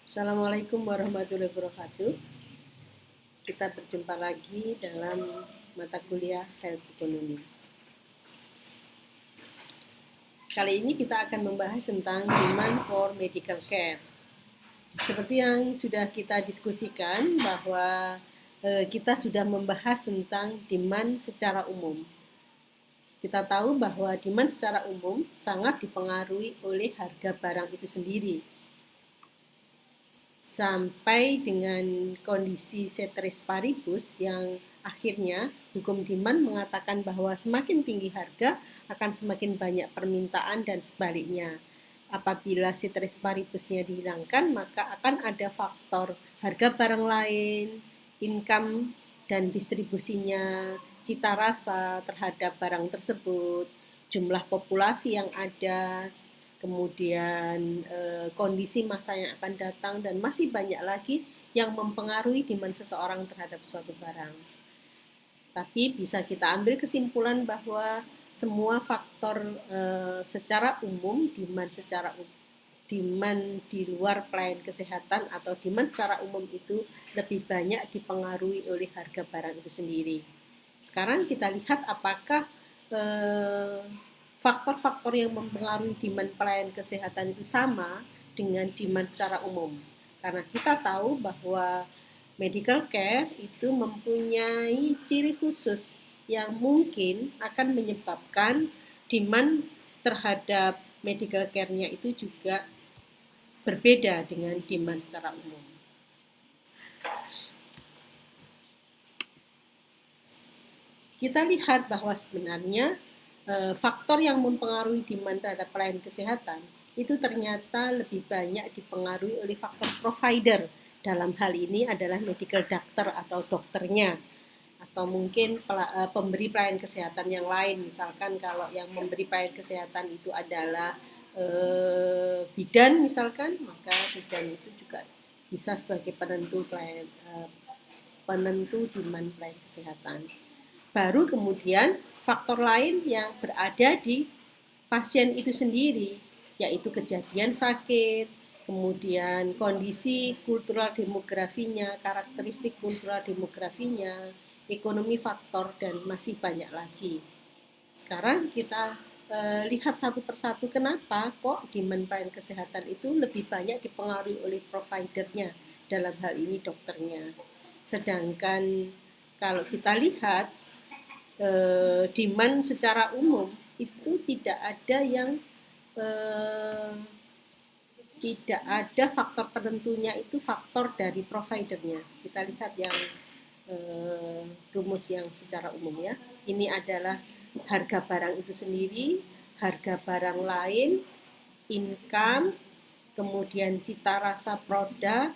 Assalamualaikum warahmatullahi wabarakatuh. Kita berjumpa lagi dalam mata kuliah Health Economy. Kali ini kita akan membahas tentang demand for medical care. Seperti yang sudah kita diskusikan bahwa kita sudah membahas tentang demand secara umum. Kita tahu bahwa demand secara umum sangat dipengaruhi oleh harga barang itu sendiri. Sampai dengan kondisi ceteris paribus yang akhirnya hukum demand mengatakan bahwa semakin tinggi harga akan semakin banyak permintaan dan sebaliknya. Apabila ceteris paribusnya dihilangkan, maka akan ada faktor harga barang lain, income dan distribusinya, cita rasa terhadap barang tersebut, jumlah populasi yang ada, kemudian kondisi masa yang akan datang, dan masih banyak lagi yang mempengaruhi demand seseorang terhadap suatu barang. Tapi bisa kita ambil kesimpulan bahwa semua faktor secara umum, demand di luar pelayanan kesehatan atau demand secara umum itu lebih banyak dipengaruhi oleh harga barang itu sendiri. Sekarang kita lihat apakah faktor-faktor yang mempengaruhi demand pelayanan kesehatan itu sama dengan demand secara umum. Karena kita tahu bahwa medical care itu mempunyai ciri khusus yang mungkin akan menyebabkan demand terhadap medical care-nya itu juga berbeda dengan demand secara umum. Kita lihat bahwa sebenarnya faktor yang mempengaruhi demand terhadap pelayanan kesehatan itu ternyata lebih banyak dipengaruhi oleh faktor provider. Dalam hal ini adalah medical doctor atau dokternya, atau mungkin pemberi pelayanan kesehatan yang lain. Misalkan kalau yang memberi pelayanan kesehatan itu adalah bidan misalkan, maka bidan itu juga bisa sebagai penentu demand pelayanan kesehatan. Baru kemudian faktor lain yang berada di pasien itu sendiri, yaitu kejadian sakit, kemudian kondisi kultural demografinya, karakteristik kultural demografinya, ekonomi faktor, dan masih banyak lagi. Sekarang kita lihat satu persatu kenapa kok demand pelayanan kesehatan itu lebih banyak dipengaruhi oleh providernya, dalam hal ini dokternya. Sedangkan kalau kita lihat demand secara umum itu tidak ada yang tidak ada faktor penentunya, itu faktor dari providernya. Kita lihat yang rumus yang secara umum ya. Ini adalah harga barang itu sendiri, harga barang lain, income, kemudian cita rasa produk,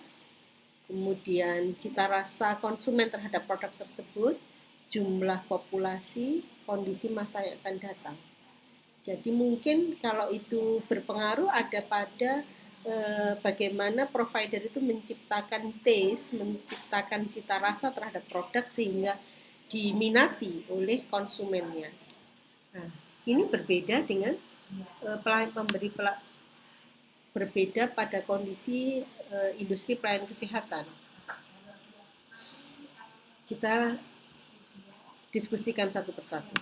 kemudian cita rasa konsumen terhadap produk tersebut, jumlah populasi, kondisi masa yang akan datang. Jadi mungkin kalau itu berpengaruh ada pada bagaimana provider itu menciptakan taste, menciptakan cita rasa terhadap produk sehingga diminati oleh konsumennya. Nah, ini berbeda dengan berbeda pada kondisi industri pelayanan kesehatan. Kita diskusikan satu persatu.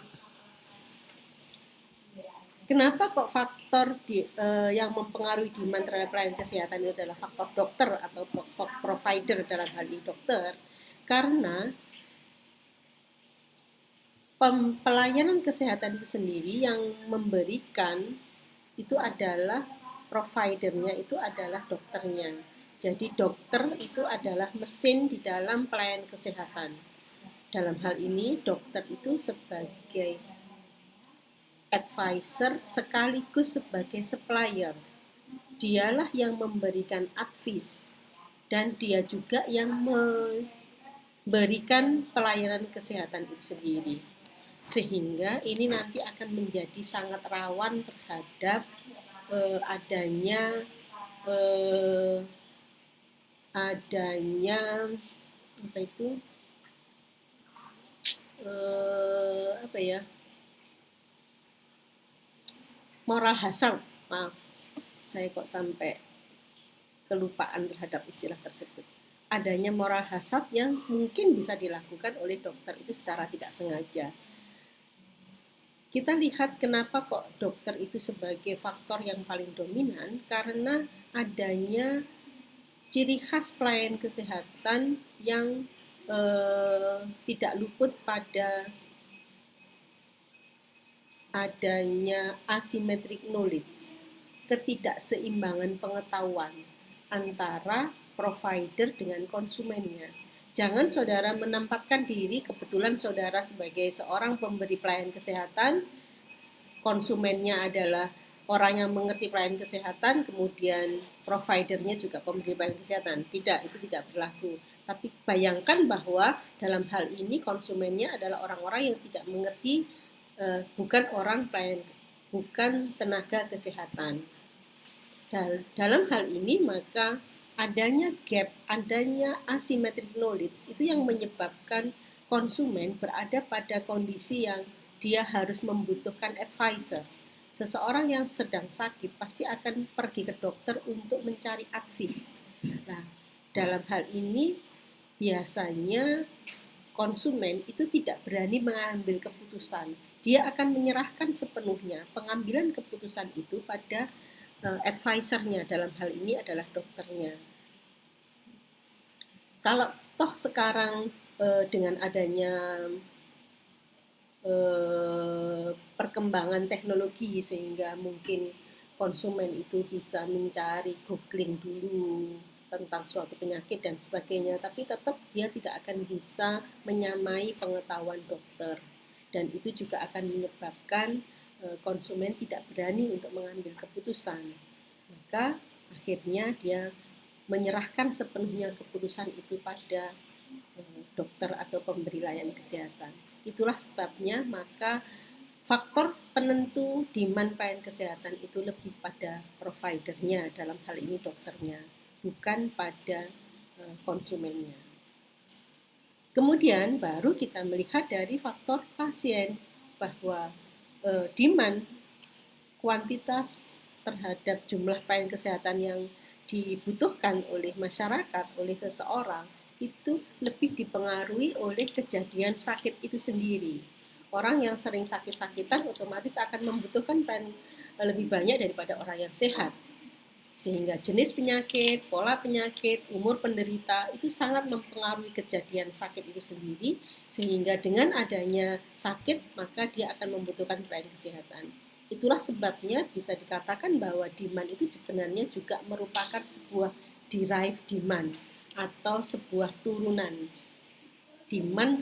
Kenapa kok faktor yang mempengaruhi demand terhadap pelayanan kesehatan itu adalah faktor dokter atau provider, dalam hal ini dokter? Karena pelayanan kesehatan itu sendiri yang memberikan itu adalah providernya, itu adalah dokternya. Jadi dokter itu adalah mesin di dalam pelayanan kesehatan. Dalam hal ini dokter itu sebagai advisor sekaligus sebagai supplier. Dialah yang memberikan advice dan dia juga yang memberikan pelayanan kesehatan itu sendiri. Sehingga ini nanti akan menjadi sangat rawan terhadap adanya apa itu moral hazard. Maaf, saya kok sampai kelupaan terhadap istilah tersebut. Adanya moral hazard yang mungkin bisa dilakukan oleh dokter itu secara tidak sengaja. Kita lihat kenapa kok dokter itu sebagai faktor yang paling dominan, karena adanya ciri khas pelayan kesehatan yang tidak luput pada adanya asymmetric knowledge, ketidakseimbangan pengetahuan antara provider dengan konsumennya. Jangan saudara menempatkan diri, kebetulan saudara sebagai seorang pemberi pelayanan kesehatan, konsumennya adalah orang yang mengerti pelayanan kesehatan, kemudian providernya juga pemberi pelayanan kesehatan. Tidak, itu tidak berlaku. Tapi bayangkan bahwa dalam hal ini konsumennya adalah orang-orang yang tidak mengerti, bukan orang pelayan, bukan tenaga kesehatan. Dan dalam hal ini maka adanya gap, adanya asymmetric knowledge itu yang menyebabkan konsumen berada pada kondisi yang dia harus membutuhkan advisor. Seseorang yang sedang sakit pasti akan pergi ke dokter untuk mencari advice. Nah, dalam hal ini biasanya konsumen itu tidak berani mengambil keputusan. Dia akan menyerahkan sepenuhnya pengambilan keputusan itu pada advisernya, dalam hal ini adalah dokternya. Kalau toh sekarang dengan adanya perkembangan teknologi sehingga mungkin konsumen itu bisa mencari googling dulu tentang suatu penyakit dan sebagainya, tapi tetap dia tidak akan bisa menyamai pengetahuan dokter, dan itu juga akan menyebabkan konsumen tidak berani untuk mengambil keputusan. Maka akhirnya dia menyerahkan sepenuhnya keputusan itu pada dokter atau pemberi layanan kesehatan. Itulah sebabnya maka faktor penentu demand pelayanan kesehatan itu lebih pada providernya, dalam hal ini dokternya, bukan pada konsumennya. Kemudian baru kita melihat dari faktor pasien, bahwa demand, kuantitas terhadap jumlah pelayanan kesehatan yang dibutuhkan oleh masyarakat, oleh seseorang, itu lebih dipengaruhi oleh kejadian sakit itu sendiri. Orang yang sering sakit-sakitan otomatis akan membutuhkan pelayanan lebih banyak daripada orang yang sehat. Sehingga jenis penyakit, pola penyakit, umur penderita itu sangat mempengaruhi kejadian sakit itu sendiri, sehingga dengan adanya sakit maka dia akan membutuhkan pelayanan kesehatan. Itulah sebabnya bisa dikatakan bahwa demand itu sebenarnya juga merupakan sebuah derived demand atau sebuah turunan. Demand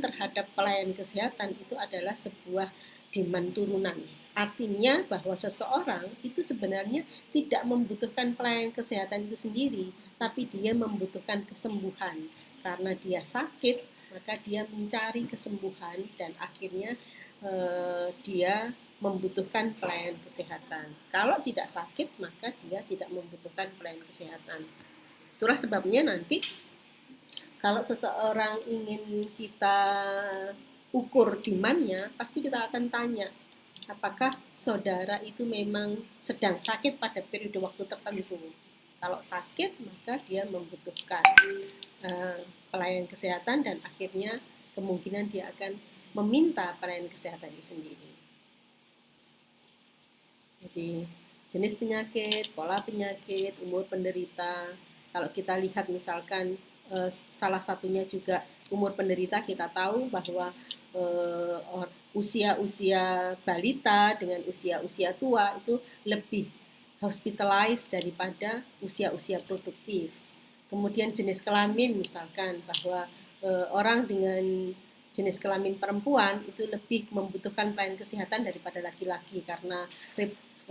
terhadap pelayanan kesehatan itu adalah sebuah demand turunan. Artinya bahwa seseorang itu sebenarnya tidak membutuhkan pelayanan kesehatan itu sendiri, tapi dia membutuhkan kesembuhan. Karena dia sakit, maka dia mencari kesembuhan dan akhirnya dia membutuhkan pelayanan kesehatan. Kalau tidak sakit, maka dia tidak membutuhkan pelayanan kesehatan. Itulah sebabnya nanti kalau seseorang ingin kita ukur demand-nya, pasti kita akan tanya, apakah saudara itu memang sedang sakit pada periode waktu tertentu. Kalau sakit, maka dia membutuhkan pelayanan kesehatan dan akhirnya kemungkinan dia akan meminta pelayanan kesehatan itu sendiri. Jadi jenis penyakit, pola penyakit, umur penderita. Kalau kita lihat misalkan salah satunya juga umur penderita, kita tahu bahwa usia-usia balita dengan usia-usia tua itu lebih hospitalized daripada usia-usia produktif. Kemudian jenis kelamin misalkan bahwa orang dengan jenis kelamin perempuan itu lebih membutuhkan pelayanan kesehatan daripada laki-laki, karena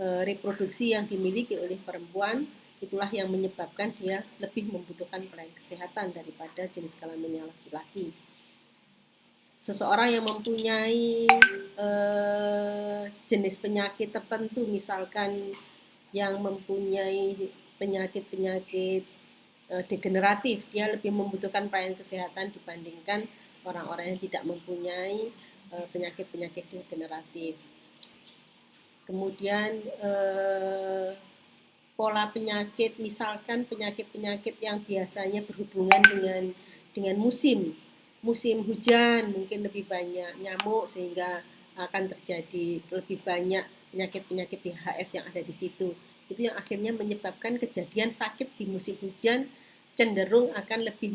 reproduksi yang dimiliki oleh perempuan itulah yang menyebabkan dia lebih membutuhkan pelayanan kesehatan daripada jenis kelamin yang laki-laki. Seseorang yang mempunyai jenis penyakit tertentu, misalkan yang mempunyai penyakit-penyakit degeneratif, dia lebih membutuhkan pelayanan kesehatan dibandingkan orang-orang yang tidak mempunyai penyakit-penyakit degeneratif. Kemudian pola penyakit, misalkan penyakit-penyakit yang biasanya berhubungan dengan musim hujan mungkin lebih banyak nyamuk sehingga akan terjadi lebih banyak penyakit-penyakit DHF yang ada di situ. Itu yang akhirnya menyebabkan kejadian sakit di musim hujan cenderung akan lebih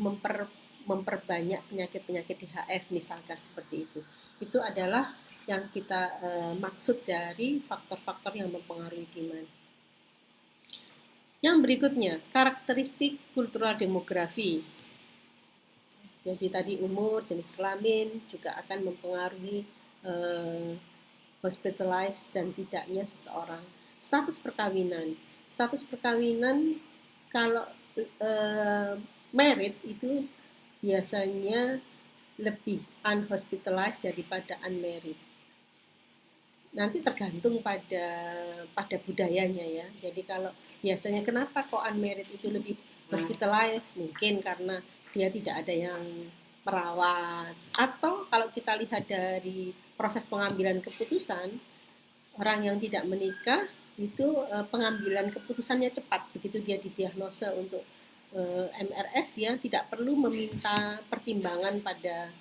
memperbanyak penyakit-penyakit DHF misalkan seperti itu. Itu adalah yang kita maksud dari faktor-faktor yang mempengaruhi demand. Yang berikutnya, karakteristik kultural demografi. Jadi tadi umur, jenis kelamin juga akan mempengaruhi hospitalized dan tidaknya seseorang. Status perkawinan. Status perkawinan kalau married itu biasanya lebih unhospitalized daripada unmarried. Nanti tergantung pada budayanya ya. Jadi kalau biasanya kenapa kok unmarried itu lebih hospitalized? Mungkin karena dia tidak ada yang merawat. Atau kalau kita lihat dari proses pengambilan keputusan, orang yang tidak menikah itu pengambilan keputusannya cepat. Begitu dia didiagnosa untuk MRS, dia tidak perlu meminta pertimbangan pada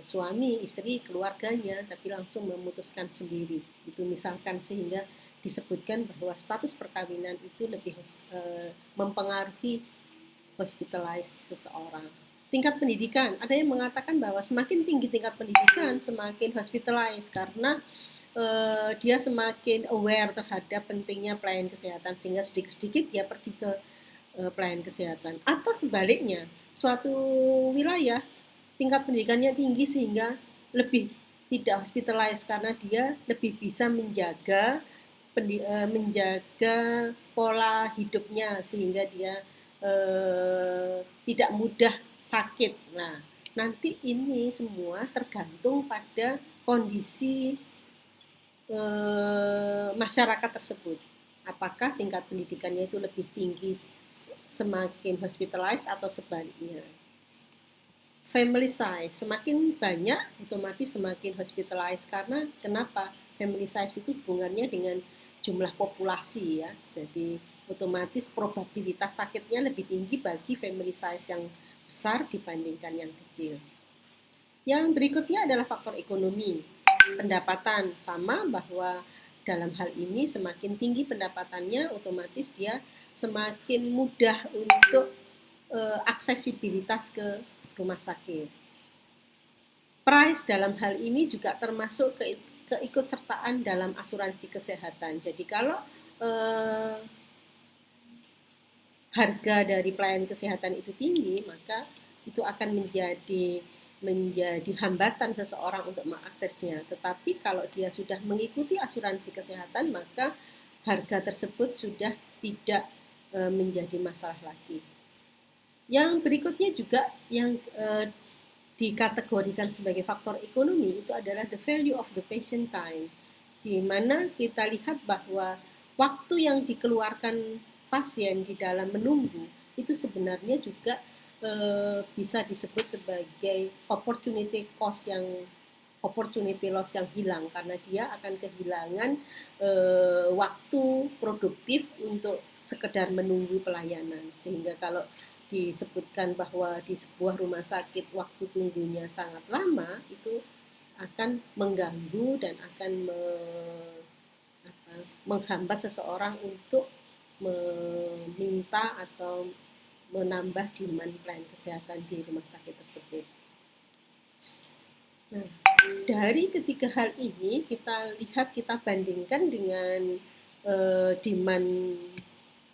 suami, istri, keluarganya, tapi langsung memutuskan sendiri. Itu misalkan sehingga disebutkan bahwa status perkawinan itu lebih mempengaruhi hospitalized seseorang. Tingkat pendidikan, ada yang mengatakan bahwa semakin tinggi tingkat pendidikan, semakin hospitalized karena dia semakin aware terhadap pentingnya pelayanan kesehatan sehingga sedikit-sedikit dia pergi ke pelayanan kesehatan. Atau sebaliknya, suatu wilayah tingkat pendidikannya tinggi sehingga lebih tidak hospitalized karena dia lebih bisa menjaga pola hidupnya sehingga dia tidak mudah sakit. Nah, nanti ini semua tergantung pada kondisi masyarakat tersebut. Apakah tingkat pendidikannya itu lebih tinggi semakin hospitalized atau sebaliknya. Family size semakin banyak otomatis semakin hospitalized karena kenapa? Family size itu hubungannya dengan jumlah populasi ya. Jadi otomatis probabilitas sakitnya lebih tinggi bagi family size yang besar dibandingkan yang kecil. Yang berikutnya adalah faktor ekonomi. Pendapatan sama bahwa dalam hal ini semakin tinggi pendapatannya otomatis dia semakin mudah untuk aksesibilitas ke rumah sakit. Price dalam hal ini juga termasuk keikutsertaan dalam asuransi kesehatan. Jadi kalau harga dari pelayanan kesehatan itu tinggi, maka itu akan menjadi hambatan seseorang untuk mengaksesnya. Tetapi kalau dia sudah mengikuti asuransi kesehatan, maka harga tersebut sudah tidak menjadi masalah lagi. Yang berikutnya juga yang dikategorikan sebagai faktor ekonomi itu adalah the value of the patient time, di mana kita lihat bahwa waktu yang dikeluarkan pasien di dalam menunggu itu sebenarnya juga bisa disebut sebagai opportunity loss yang hilang karena dia akan kehilangan waktu produktif untuk sekedar menunggu pelayanan. Sehingga kalau disebutkan bahwa di sebuah rumah sakit waktu tunggunya sangat lama, itu akan mengganggu dan akan menghambat seseorang untuk meminta atau menambah demand pelayanan kesehatan di rumah sakit tersebut. Nah, dari ketiga hal ini kita bandingkan dengan demand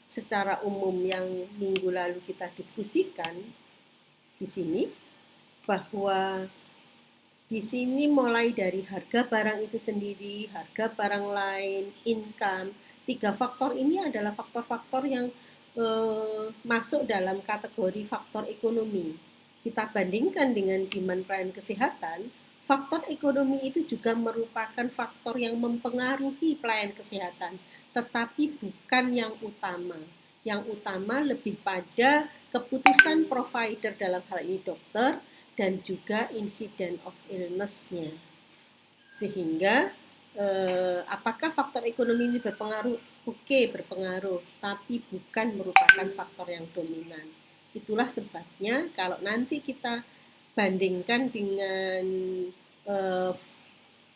secara umum yang minggu lalu kita diskusikan di sini, bahwa di sini mulai dari harga barang itu sendiri, harga barang lain, income, 3 faktor ini adalah faktor-faktor yang masuk dalam kategori faktor ekonomi. Kita bandingkan dengan demand pelayanan kesehatan, faktor ekonomi itu juga merupakan faktor yang mempengaruhi pelayanan kesehatan, tetapi bukan yang utama. Yang utama lebih pada keputusan provider dalam hal ini dokter dan juga incident of illness-nya. Sehingga apakah faktor ekonomi ini berpengaruh oke, berpengaruh, tapi bukan merupakan faktor yang dominan. Itulah sebabnya kalau nanti kita bandingkan dengan eh,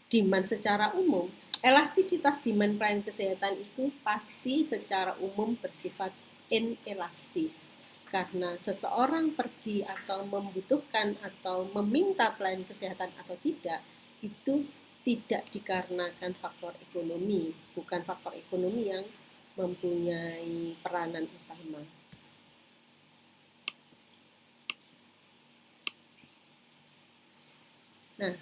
demand secara umum, elastisitas demand pelayanan kesehatan itu pasti secara umum bersifat inelastis. Karena seseorang pergi atau membutuhkan atau meminta pelayanan kesehatan atau tidak, itu tidak dikarenakan faktor ekonomi, bukan faktor ekonomi yang mempunyai peranan utama. Nah,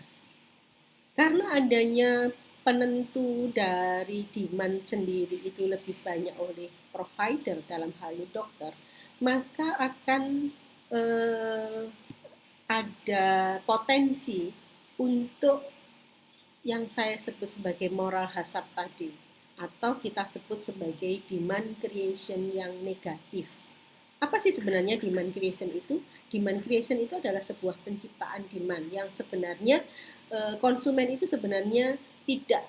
karena adanya penentu dari demand sendiri itu lebih banyak oleh provider dalam hal ini dokter, maka akan eh, ada potensi untuk yang saya sebut sebagai moral hazard tadi, atau kita sebut sebagai demand creation yang negatif. Apa sih sebenarnya demand creation itu? Demand creation itu adalah sebuah penciptaan demand yang sebenarnya konsumen itu sebenarnya tidak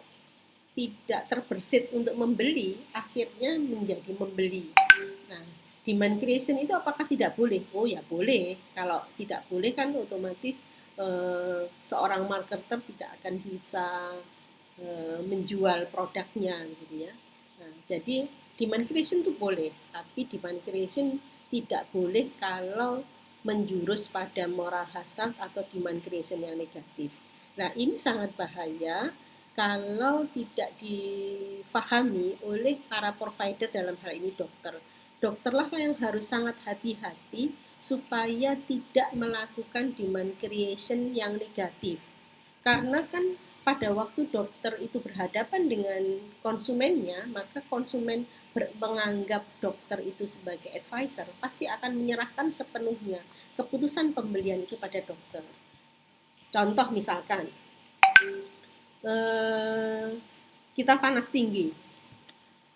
tidak terbersit untuk membeli, akhirnya menjadi membeli. Nah, demand creation itu apakah tidak boleh? Oh ya boleh. Kalau tidak boleh kan otomatis seorang marketer tidak akan bisa menjual produknya gitu ya. Nah, jadi demand creation itu boleh, tapi demand creation tidak boleh kalau menjurus pada moral hazard atau demand creation yang negatif. Nah, ini sangat bahaya kalau tidak difahami oleh para provider dalam hal ini dokter. Dokterlah yang harus sangat hati-hati supaya tidak melakukan demand creation yang negatif. Karena kan pada waktu dokter itu berhadapan dengan konsumennya, maka konsumen menganggap dokter itu sebagai advisor, pasti akan menyerahkan sepenuhnya keputusan pembelian itu pada dokter. Contoh misalkan, eh, kita panas tinggi.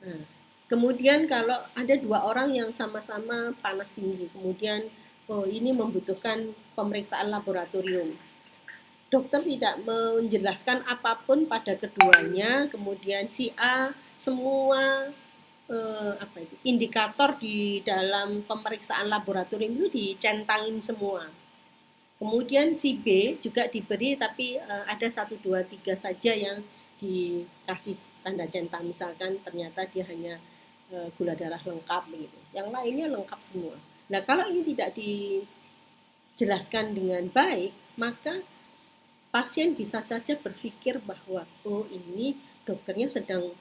Nah, kemudian kalau ada dua orang yang sama-sama panas tinggi, kemudian oh ini membutuhkan pemeriksaan laboratorium. Dokter tidak menjelaskan apapun pada keduanya, kemudian si A semua indikator di dalam pemeriksaan laboratorium itu dicentangin semua. Kemudian si B juga diberi tapi ada 1, 2, 3 saja yang dikasih tanda centang, misalkan ternyata dia hanya gula darah lengkap begitu. Yang lainnya lengkap semua. Nah, kalau ini tidak dijelaskan dengan baik, maka pasien bisa saja berpikir bahwa oh ini dokternya sedang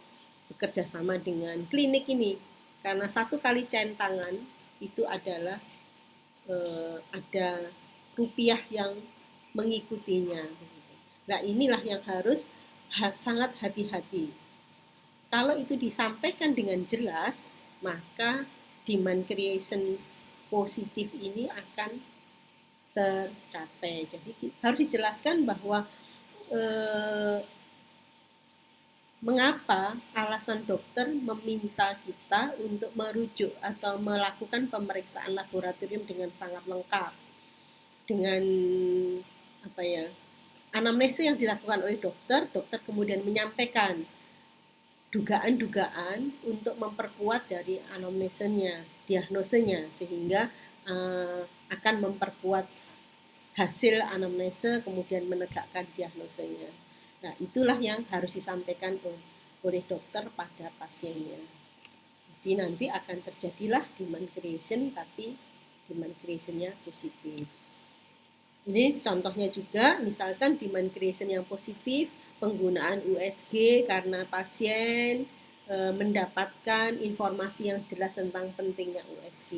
bekerja sama dengan klinik ini, karena satu kali centangan itu adalah ada rupiah yang mengikutinya. Nah, inilah yang harus sangat hati-hati. Kalau itu disampaikan dengan jelas, maka demand creation positif ini akan tercapai. Jadi harus dijelaskan bahwa mengapa alasan dokter meminta kita untuk merujuk atau melakukan pemeriksaan laboratorium dengan sangat lengkap, dengan apa ya, anamnesa yang dilakukan oleh dokter, dokter kemudian menyampaikan dugaan-dugaan untuk memperkuat dari anamnesenya, diagnosenya, sehingga akan memperkuat hasil anamnesa kemudian menegakkan diagnosenya. Nah, itulah yang harus disampaikan oleh dokter pada pasiennya. Jadi nanti akan terjadilah demand creation, tapi demand creation-nya positif. Ini contohnya juga, misalkan demand creation yang positif, penggunaan USG karena pasien mendapatkan informasi yang jelas tentang pentingnya USG.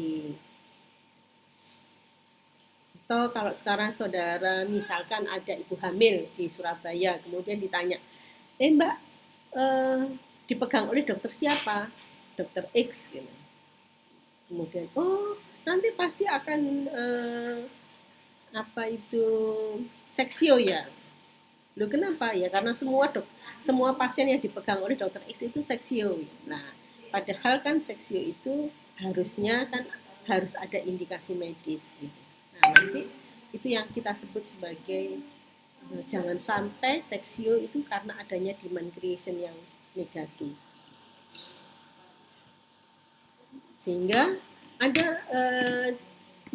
Atau kalau sekarang saudara misalkan ada ibu hamil di Surabaya, kemudian ditanya, Mbak, dipegang oleh dokter siapa? Dokter X gitu. Kemudian, oh nanti pasti akan apa itu seksio ya. Loh kenapa? Ya karena semua pasien yang dipegang oleh dokter X itu seksio. Nah, padahal kan seksio itu harusnya kan harus ada indikasi medis gitu. Nah, nanti itu yang kita sebut sebagai jangan sampai seksio itu karena adanya demand creation yang negatif. Sehingga ada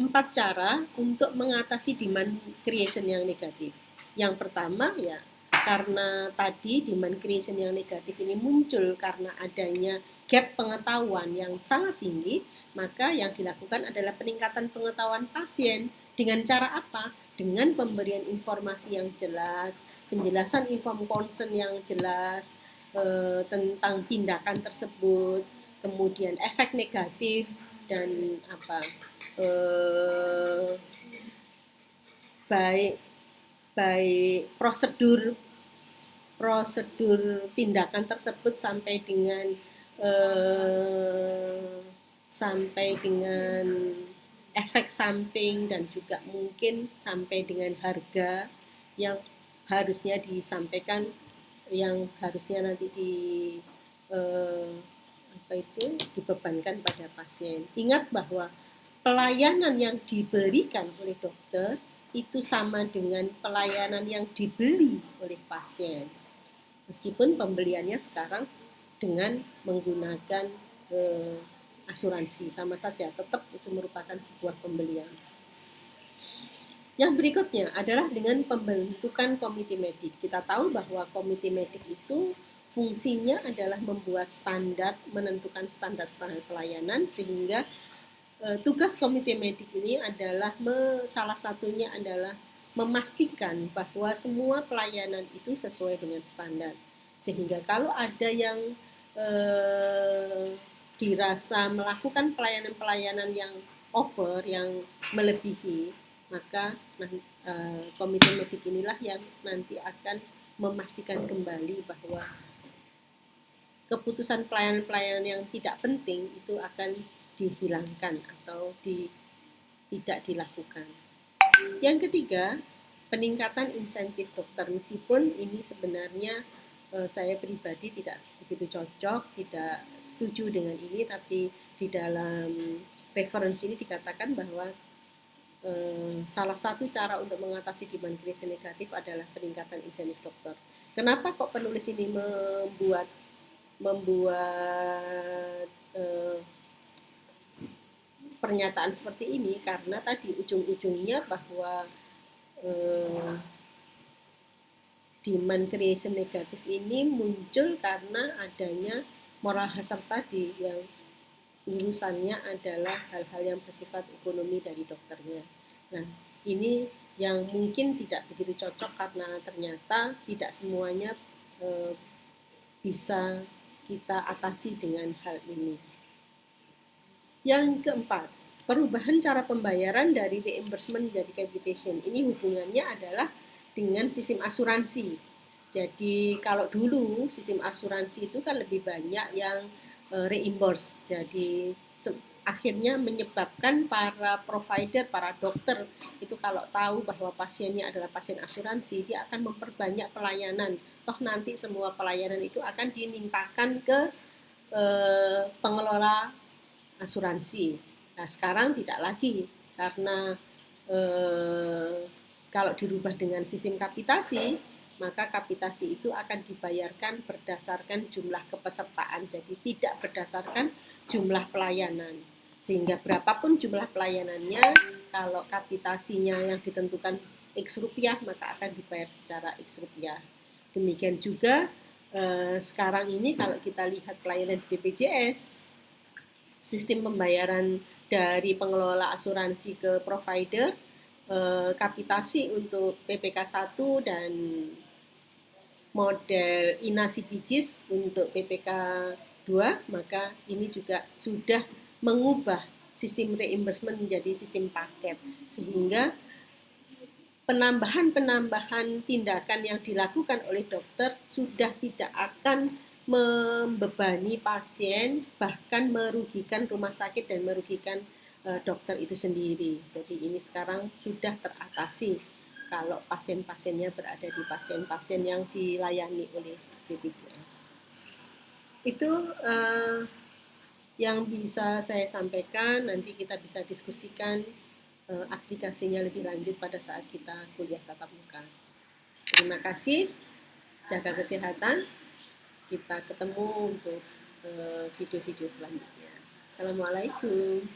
4 cara untuk mengatasi demand creation yang negatif. Yang pertama ya, karena tadi demand creation yang negatif ini muncul karena adanya gap pengetahuan yang sangat tinggi, maka yang dilakukan adalah peningkatan pengetahuan pasien. Dengan cara apa? Dengan pemberian informasi yang jelas, penjelasan inform concern yang jelas tentang tindakan tersebut, kemudian efek negatif dan baik baik prosedur tindakan tersebut sampai dengan efek samping dan juga mungkin sampai dengan harga yang harusnya disampaikan, yang harusnya nanti dibebankan pada pasien. Ingat bahwa pelayanan yang diberikan oleh dokter itu sama dengan pelayanan yang dibeli oleh pasien. Meskipun pembeliannya sekarang dengan menggunakan asuransi, sama saja, tetap itu merupakan sebuah pembelian. Yang berikutnya adalah dengan pembentukan komite medik. Kita tahu bahwa komite medik itu fungsinya adalah membuat standar, menentukan standar-standar pelayanan, sehingga tugas komite medik ini adalah salah satunya adalah memastikan bahwa semua pelayanan itu sesuai dengan standar. Sehingga kalau ada yang dirasa melakukan pelayanan-pelayanan yang over, yang melebihi, maka komite medik inilah yang nanti akan memastikan kembali bahwa keputusan pelayanan-pelayanan yang tidak penting itu akan dihilangkan atau tidak dilakukan. Yang ketiga, peningkatan insentif dokter. Meskipun ini sebenarnya saya pribadi tidak begitu cocok, tidak setuju dengan ini, tapi di dalam referensi ini dikatakan bahwa salah satu cara untuk mengatasi demand creation negatif adalah peningkatan insentif dokter. Kenapa kok penulis ini membuat pernyataan seperti ini? Karena tadi ujung-ujungnya bahwa demand creation negatif ini muncul karena adanya moral hazard tadi, yang urusannya adalah hal-hal yang bersifat ekonomi dari dokternya. Nah, ini yang mungkin tidak begitu cocok karena ternyata tidak semuanya bisa kita atasi dengan hal ini. Yang keempat, perubahan cara pembayaran dari reimbursement menjadi capitation. Ini hubungannya adalah dengan sistem asuransi. Jadi kalau dulu sistem asuransi itu kan lebih banyak yang reimburse. Jadi akhirnya menyebabkan para provider, para dokter itu kalau tahu bahwa pasiennya adalah pasien asuransi, dia akan memperbanyak pelayanan. Toh nanti semua pelayanan itu akan dimintakan ke pengelola asuransi. Nah, sekarang tidak lagi, karena kalau dirubah dengan sistem kapitasi, maka kapitasi itu akan dibayarkan berdasarkan jumlah kepesertaan, jadi tidak berdasarkan jumlah pelayanan. Sehingga berapapun jumlah pelayanannya, kalau kapitasinya yang ditentukan X rupiah, maka akan dibayar secara X rupiah. Demikian juga sekarang ini kalau kita lihat pelayanan di BPJS, sistem pembayaran dari pengelola asuransi ke provider, kapitasi untuk PPK 1 dan model INA-CPJS untuk PPK 2, maka ini juga sudah mengubah sistem reimbursement menjadi sistem paket, sehingga penambahan tindakan yang dilakukan oleh dokter sudah tidak akan membebani pasien, bahkan merugikan rumah sakit dan merugikan dokter itu sendiri. Jadi ini sekarang sudah teratasi kalau pasien-pasiennya berada di pasien-pasien yang dilayani oleh BPJS. Itu yang bisa saya sampaikan. Nanti kita bisa diskusikan aplikasinya lebih lanjut pada saat kita kuliah tatap muka. Terima kasih, jaga kesehatan. Kita ketemu untuk video-video selanjutnya. Assalamualaikum.